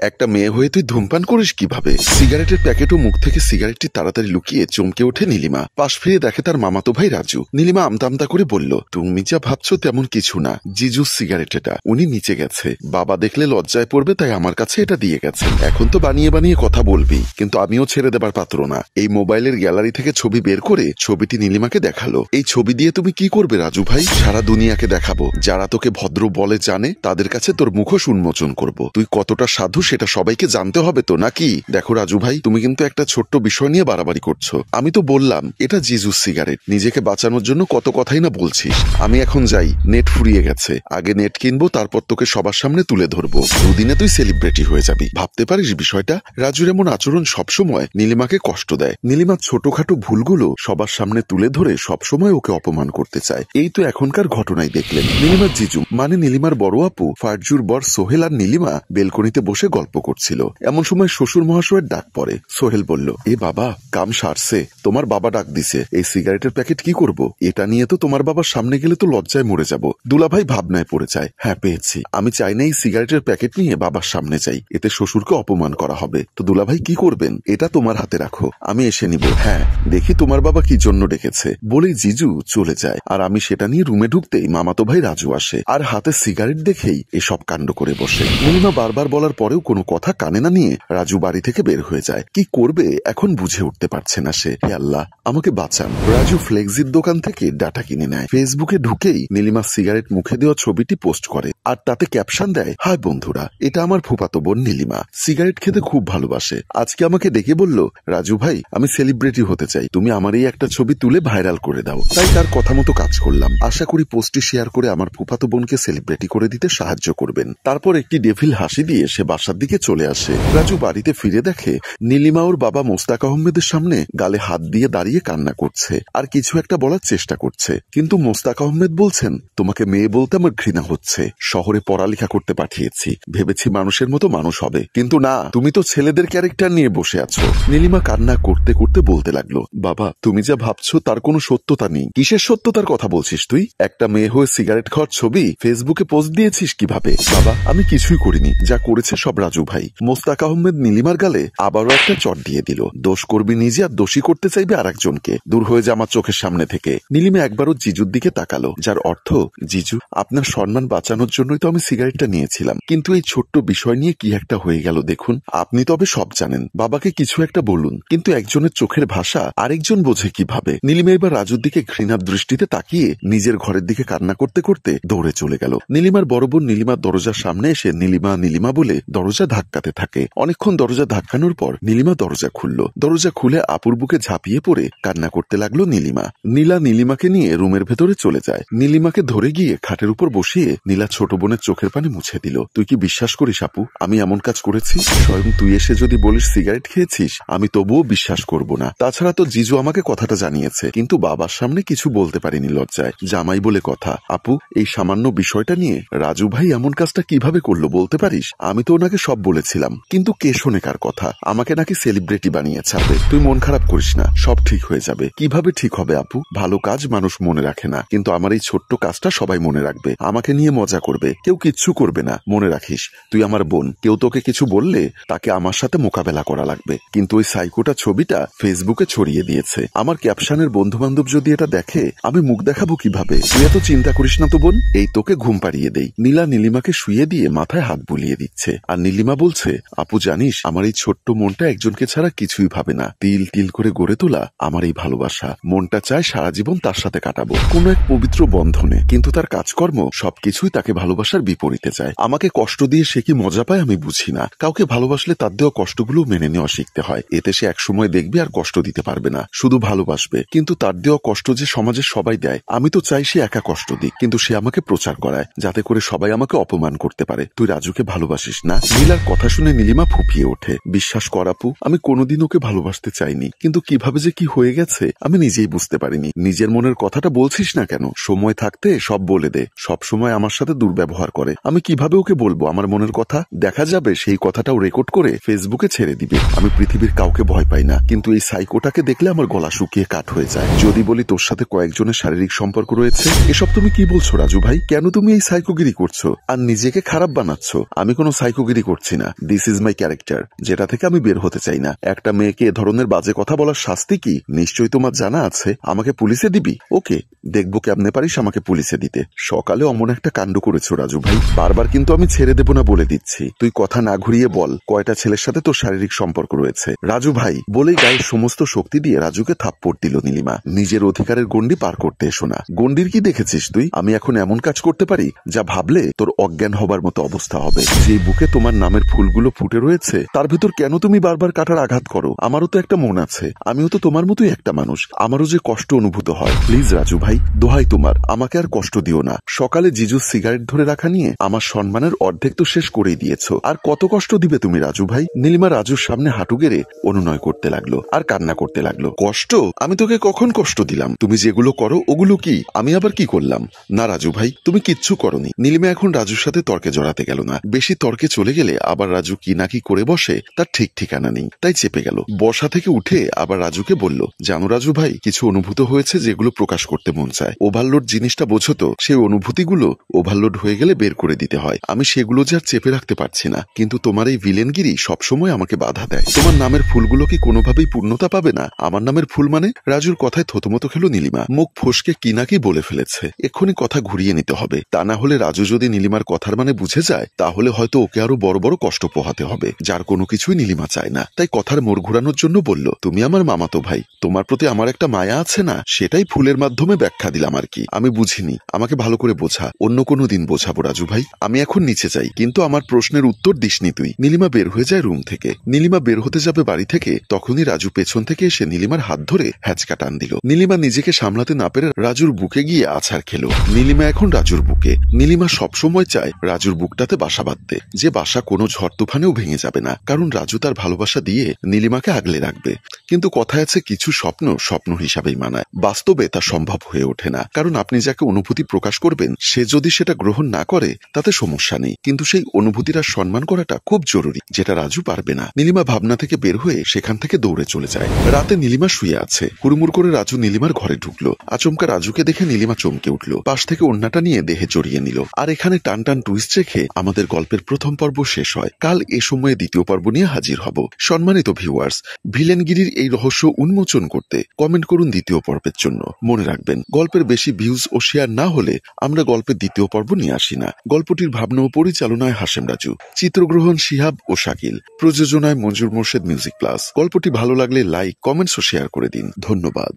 একটা মেয়ে হয়ে তুই ধূমপান করিস কিভাবে? সিগারেটের প্যাকেটও মুখ থেকে সিগারেটটি তাড়াতাড়ি লুকিয়ে চমকে ওঠে নীলিমা। পাশ ফিরে দেখে তার মামাতো ভাই রাজু। নীলিমা আমতা করে বলল, তুমি যা ভাবছো তেমন কিছু না, জিজুর সিগারেট এটা, উনি নিচে গেছে, বাবা দেখলে লজ্জায় পড়বে তাই আমার কাছে এটা দিয়ে গেছে। এখন তো বানিয়ে বানিয়ে কথা বলবি, কিন্তু আমিও ছেড়ে দেবার পাত্র না। এই মোবাইলের গ্যালারি থেকে ছবি বের করে ছবিটি নীলিমাকে দেখালো। এই ছবি দিয়ে তুমি কি করবে রাজু ভাই? সারা দুনিয়াকে দেখাবো, যারা তোকে ভদ্র বলে জানে তাদের কাছে তোর মুখোশ উন্মোচন করব। তুই কতটা সাধু সেটা সবাইকে জানতে হবে তো নাকি? দেখো রাজু ভাই, তুমি কিন্তু একটা ছোট্ট বিষয় নিয়ে বাড়াবাড়ি করছো। আমি তো বললাম এটা জিজুর সিগারেট, নিজেকে বাঁচানোর জন্য কত কথাই না বলছিস। আমি এখন যাই, নেট ফুরিয়ে গেছে, আগে নেট কিনবো, তারপর তোকে সবার সামনে তুলে ধরবো, দুদিনে তুই সেলিব্রিটি হয়ে যাবি। ভাবতে পারিস বিষয়টা? রাজুর এমন আচরণ সবসময় নীলিমাকে কষ্ট দেয়। নীলিমা ছোটখাটো ভুলগুলো সবার সামনে তুলে ধরে সবসময় ওকে অপমান করতে চায়। এই তো এখনকার ঘটনাই দেখলেন। নীলিমার জিজু মানে নীলিমার বড় আপু ফারজুর বর সোহেল আর নীলিমা বেলকনিতে বসে গল্প করছিল। এমন সময় শ্বশুর মহাশয়ের ডাক পড়ে। সোহেল বলল, এ বাবা, কাম সারছে, তোমার বাবা ডাক দিছে। এই সিগারেটের প্যাকেট কি করব? এটা নিয়ে তো তোমার বাবার সামনে গেলে তো লজ্জায় মরে যাব। দুলাভাই ভাবনায় পড়ে যায়। হ্যাঁ পেয়েছি, আমি চাই না এই সিগারেটের প্যাকেট নিয়ে বাবার সামনে যাই, এতে শ্বশুরকে অপমান করা হবে। তো দুলাভাই কি করবেন? এটা তোমার হাতে রাখো, আমি এসে নিব। হ্যাঁ, দেখি তোমার বাবা কি জন্য ডেকেছে। বলেই জিজু চলে যায়। আর আমি সেটা নিয়ে রুমে ঢুকতেই মামাতো ভাই রাজু আসে, আর হাতে সিগারেট দেখেই এসব কাণ্ড করে বসে। নীলিমা বারবার বলার পরেও কোনো কথা কানে না নিয়ে রাজু বাড়ি থেকে বের হয়ে যায়। কি করবে এখন বুঝে উঠতে পারছে না সে। হে আল্লাহ, আমাকে বাঁচান। রাজু ফ্লেক্সির দোকান থেকে ডাটা কিনে নেয়। ফেসবুকে ঢুকেই নীলিমা সিগারেট মুখে দেওয়া ছবিটি পোস্ট করে, আর তাতে ক্যাপশন দেয়, হাই বন্ধুরা, এটা আমার ফুফাতো বোন নীলিমা, সিগারেট খেতে খুব ভালোবাসে। আজকে আমাকে ডেকে বলল, রাজু ভাই আমি সেলিব্রিটি হতে চাই, তুমি আমার এই একটা ছবি তুলে ভাইরাল করে দাও। তাই তার কথা মতো কাজ করলাম। আশা করি পোস্টটি শেয়ার করে আমার ফুফাতো বোনকে সেলিব্রিটি করে দিতে সাহায্য করবেন। তারপর একটি ডেভিল হাসি দিয়ে সে বাসার দিকে চলে আসে। রাজু বাড়িতে ফিরে দেখে নীলিমা ওর বাবা মোস্তাক আহমেদের সামনে গালে হাত দিয়ে দাঁড়িয়ে কান্না করছে, আর কিছু একটা বলার চেষ্টা করছে। কিন্তু মোস্তাক আহমেদ বলছেন, তোমাকে মেয়ে বলতে আমার ঘৃণা হচ্ছে, শহরে পড়ালেখা করতে পাঠিয়েছি, ভেবেছি মানুষের মতো মানুষ হবে, কিন্তু না, তুমি তো ছেলেদের ক্যারেক্টার নিয়ে বসে আছো। নীলিমা কান্না করতে করতে বলতে লাগলো, বাবা তুমি যা ভাবছো তার কোনো সত্যতা নেই। কিসের সত্যতার কথা বলছিস তুই? একটা মেয়ে হয়ে সিগারেট খাওয়ার ছবি ফেসবুকে পোস্ট দিয়েছিস কিভাবে? বাবা আমি কিছুই করিনি, যা করেছে সব রাজু ভাই। মোস্তাক আহমেদ নীলিমার গালে আবারও একটা চট দিয়ে দিল। দোষ করবি নিজে আর দোষী করতে চাইবে আর একজনকে, দূর হয়ে যা আমার চোখের সামনে থেকে। নীলিমা একবারও জিজুর দিকে তাকালো, যার অর্থ, জিজু আপনার সম্মান বাঁচানোর জন্যই তো আমি সিগারেটটা নিয়েছিলাম, কিন্তু এই ছোট্ট বিষয় নিয়ে কি একটা হয়ে গেল দেখুন। আপনি তবে সব জানেন, বাবাকে কিছু একটা বলুন, কিন্তু একজনের চোখের ভাষা আরেকজন বোঝে কিভাবে? নীলিমা এবার রাজুর দিকে ঘৃণার দৃষ্টিতে তাকিয়ে নিজের ঘরের দিকে কান্না করতে করতে দৌড়ে চলে গেল। নীলিমার বড় বোন নীলিমার দরজার সামনে এসে নীলিমা নীলিমা বলে দরজা ধাক্কাতে থাকে। অনেকক্ষণ দরজা ধাক্কানোর পর নীলিমা দরজা খুলল। দরজা খুলে আপুর বুকে ঝাঁপিয়ে পড়ে কান্না করতে লাগলো নীলিমা। নীলা নীলিমাকে নিয়ে রুমের ভেতরে চলে যায়। নীলিমাকে ধরে গিয়ে খাটের উপর বসিয়ে নীলা ছোট বোনের চোখের পানি মুছে দিল। তুই কি বিশ্বাস করিস আপু আমি এমন কাজ করেছি? স্বয়ং তুই এসে যদি বলিস সিগারেট খেয়েছিস, আমি তবুও বিশ্বাস করব না। তাছাড়া তো জিজু আমাকে কথাটা জানিয়েছে, কিন্তু বাবার সামনে কিছু বলতে পারিনি লজ্জায়, জামাই বলে কথা। আপু এই সামান্য বিষয়টা নিয়ে রাজু ভাই এমন কাজটা কিভাবে করলো বলতে পারিস? আমি তো ওনাকে সব বলেছিলাম, কিন্তু কে শোনে কার কথা? আমাকে নাকি সেলিব্রিটি বানিয়ে ছাড়বে। তুই মন খারাপ করিস না, সব ঠিক হয়ে যাবে। কিভাবে ঠিক হবে আপু? ভালো কাজ মানুষ মনে রাখে না, কিন্তু আমার এই ছোট্ট কাজটা সবাই মনে রাখবে, আমাকে নিয়ে মজা করবে, কেউ কিচ্ছু করবে না। মনে রাখিস তুই আমার বোন, কেউ তোকে কিছু বললে তাকে আমার সাথে মোকাবেলা করা লাগবে। কিন্তু ওই সাইকোটা ছবিটা ফেসবুকে ছড়িয়ে দিয়েছে, আমার ক্যাপশনের বন্ধু বান্ধব যদি এটা দেখে আমি মুখ দেখাবো কিভাবে? তুই এত চিন্তা করিস না তো বোন, এই তোকে ঘুম পাড়িয়ে দেই। নীলা নীলিমাকে শুয়ে দিয়ে মাথায় হাত বুলিয়ে দিচ্ছে, আর নীলিমা বলছে, আপু জানিস আমার এই ছোট্ট মনটা একজনকে ছাড়া কিছুই ভাবে না, তিল তিল করে গড়ে তোলা আমার এই ভালোবাসা, মনটা চায় সারা জীবন তার সাথে কাটাবো, কোনো এক পবিত্র বন্ধনে, কিন্তু তার কাজকর্ম সবকিছুই তাকে ভালোবাসার বিপরীতে যায়। আমাকে কষ্ট দিয়ে সে কি মজা পায় আমি বুঝি না। কাউকে ভালোবাসলে তার দেওয়া কষ্টগুলো মেনে নেওয়া শিখতে হয়, এতে সে একসময় দেখবে আর কষ্ট দিতে পারবে না, শুধু ভালোবাসবে। কিন্তু তার দেওয়া কষ্ট যে সমাজের সবাই দেয়, আমি তো চাই সে একা কষ্ট দিক, কিন্তু সে আমাকে প্রচার করায় যাতে করে সবাই আমাকে অপমান করতে পারে। তুই রাজুকে ভালোবাসিস না? নীলার কথা শুনে নীলিমা ফুপিয়ে ওঠে। বিশ্বাস কর আপু, আমি কোনোদিন ওকে ভালোবাসতে চাইনি, কিন্তু কিভাবে যে কি হয়ে গেছে আমি নিজেই বুঝতে পারিনি। নিজের মনের কথাটা বলছিস না কেন? সময় থাকতে সব বলে দে। সব সময় আমার সাথে দুর্ব্যবহার করে, আমি কিভাবে ওকে বলবো আমার মনের কথা? দেখা যাবে সেই কথাটাও রেকর্ড করে ফেসবুকে ছেড়ে দিবে। আমি পৃথিবীর কাউকে ভয় পাই না, কিন্তু এই সাইকোটাকে দেখলে আমার গলা শুকিয়ে কাঠ হয়ে যায়। যদি বলি তোর সাথে কয়েকজনের শারীরিক সম্পর্ক রয়েছে, এসব তুমি কি বলছো রাজু ভাই? কেন তুমি এই সাইকোগিরি করছো আর নিজেকে খারাপ বানাচ্ছ? আমি কোনো সাইকোগিরি করছি না, দিস ইজ মাই ক্যারেক্টার, যেটা থেকে আমি বের হতে চাই না। একটা মেয়েকে এ ধরনের বাজে কথা বলার শাস্তি কি নিশ্চয়ই তোমার জানা আছে। আমাকে পুলিশে দিবি? ওকে, দেখবো কেমনে পারিস আমাকে পুলিশে দিতে। সকালে অমন একটা কাণ্ড করেছো রাজু ভাই, বারবার কিন্তু আমি ছেড়ে দেবো না বলে দিচ্ছি। তুই কথা না ঘুরিয়ে বল, কয়টা ছেলের সাথে তোর শারীরিক সম্পর্ক রয়েছে? রাজু ভাই বলেই গায়ের সমস্ত শক্তি দিয়ে রাজুকে থাপ্পড় দিল নীলিমা। নিজের অধিকারের গণ্ডি পার করতে এসো না। গণ্ডির কি দেখেছিস তুই? আমি এখন এমন কাজ করতে পারি যা ভাবলে তোর অজ্ঞান হবার মতো অবস্থা হবে। যে বুকে তোমার নামের ফুলগুলো ফুটে রয়েছে তার ভেতর কেন তুমি বারবার কাটার আঘাত করো? আমারও তো একটা মন আছে, আমিও তো তোমার মতোই একটা মানুষ, আমারও যে কষ্ট অনুভূত হয়। প্লিজ রাজু ভাই, দোহাই তোমার, আমাকে আর কষ্ট দিও না। সকালে জিজু সিগারেট ধরে রাখা নিয়ে আমার সম্মানের অর্ধেক তো শেষ করেই দিয়েছো, আর কত কষ্ট দিবে তুমি রাজু ভাই? নীলিমা রাজুর সামনে হাঁটু গেড়ে অনুনয় করতে লাগলো আর কান্না করতে লাগলো। কষ্ট? আমি তোকে কখন কষ্ট দিলাম? তুমি যেগুলো করো ওগুলো কি আমি আবার কি করলাম? না রাজু ভাই, তুমি কিচ্ছু করনি। নীলিমা এখন রাজুর সাথে তর্কে জড়াতে গেল না, বেশি তর্কে চলে গেলে আবার রাজু কি না কি করে বসে তার ঠিক ঠিকানা নেই, তাই চেপে গেল। বসা থেকে উঠে আবার রাজুকে বলল, জানো রাজু ভাই, কিছু অনুভূত হয়েছে যেগুলো প্রকাশ করতে মন চায়। ওভারলোড জিনিসটা বোঝো তো, সেই অনুভূতিগুলো ওভারলোড হয়ে গেলে বের করে দিতে হয়। আমি সেগুলো যে আর চেপে রাখতে পারছি না, কিন্তু তোমার এই ভিলেনগিরি সবসময় আমাকে বাধা দেয়। তোমার নামের ফুলগুলো কি কোনোভাবেই পূর্ণতা পাবে না? আমার নামের ফুল মানে? রাজুর কথায় থতমত খেলো নীলিমা, মুখ ফসকে কি নাকি বলে ফেলেছে। এক্ষুনি কথা ঘুরিয়ে নিতে হবে, তা না হলে রাজু যদি নীলিমার কথার মানে বুঝে যায় তাহলে হয়তো ওকে আরো বড় বড় কষ্ট পোহাতে হবে, যার কোনো কিছুই নীলিমা চায় না। তাই কথার মোড় ঘুরানোর জন্য বলল, তুমি আমার মামাতো ভাই, তোমার প্রতি আমার একটা মায়া আছে না, সেটাই ফুলের মাধ্যমে ব্যাখ্যা দিলাম আর কি। আমি বুঝিনি, আমাকে ভালো করে বোঝা, অন্য কোনো দিন বোঝাবো রাজু ভাই। আমি এখন নিচে যাই, কিন্তু আমার প্রশ্নের উত্তর দিসনি তুই। নীলিমা বের হয়ে যায় রুম থেকে। নীলিমা বের হতে যাবে বাড়ি থেকে, তখনই রাজু পেছন থেকে এসে নীলিমার হাত ধরে হ্যাচকা টান দিল। নীলিমা নিজেকে সামলাতে না পেরে রাজুর বুকে গিয়ে আছাড় খেলো। নীলিমা এখন রাজুর বুকে। নীলিমা সবসময় চায় রাজুর বুকটাতে বাসা বাঁধতে, যে বাসা কোনো ঝড় তুফানেও ভেঙে যাবে না, কারণ রাজু তার ভালোবাসা দিয়ে নীলিমাকে আগলে রাখবে। কিন্তু কথায় আছে, কিছু স্বপ্ন স্বপ্ন হিসাবেই মানায়, বাস্তবে তা সম্ভব হয়ে ওঠে না। কারণ আপনি যাকে অনুভূতি প্রকাশ করবেন সে যদি সেটা গ্রহণ না করে তাতে সমস্যা নেই, কিন্তু সেই অনুভূতির সম্মান করাটা খুব জরুরি, যেটা রাজু পারবে না। নীলিমা ভাবনা থেকে বের হয়ে সেখান থেকে দৌড়ে চলে যায়। রাতে নীলিমা শুয়ে আছে, হুড়মুড় করে রাজু নীলিমার ঘরে ঢুকলো। আচমকা রাজুকে দেখে নীলিমা চমকে উঠলো, পাশ থেকে ওড়নাটা নিয়ে দেহে জড়িয়ে নিল। আর এখানে টান টান টুইস্ট রেখে আমাদের গল্পের প্রথম পর্ব শেষ হয়। কাল এ সময়ে দ্বিতীয় পর্ব নিয়ে হাজির হব। সম্মানিত ভিউয়ার্স, ভিলেনগিরির এই রহস্য উন্মোচন করতে কমেন্ট করুন দ্বিতীয় পর্বের জন্য। মনে রাখবেন, গল্পের বেশি ভিউজ ও শেয়ার না হলে আমরা গল্পের দ্বিতীয় পর্ব নিয়ে আসি না। গল্পটির ভাবনা ও পরিচালনায় হাশেম রাজু, চিত্রগ্রহণ শিহাব ও শাকিল, প্রযোজনায় মঞ্জুর মোর্শেদ মিউজিক প্লাস। গল্পটি ভালো লাগলে লাইক, কমেন্টস ও শেয়ার করে দিন। ধন্যবাদ।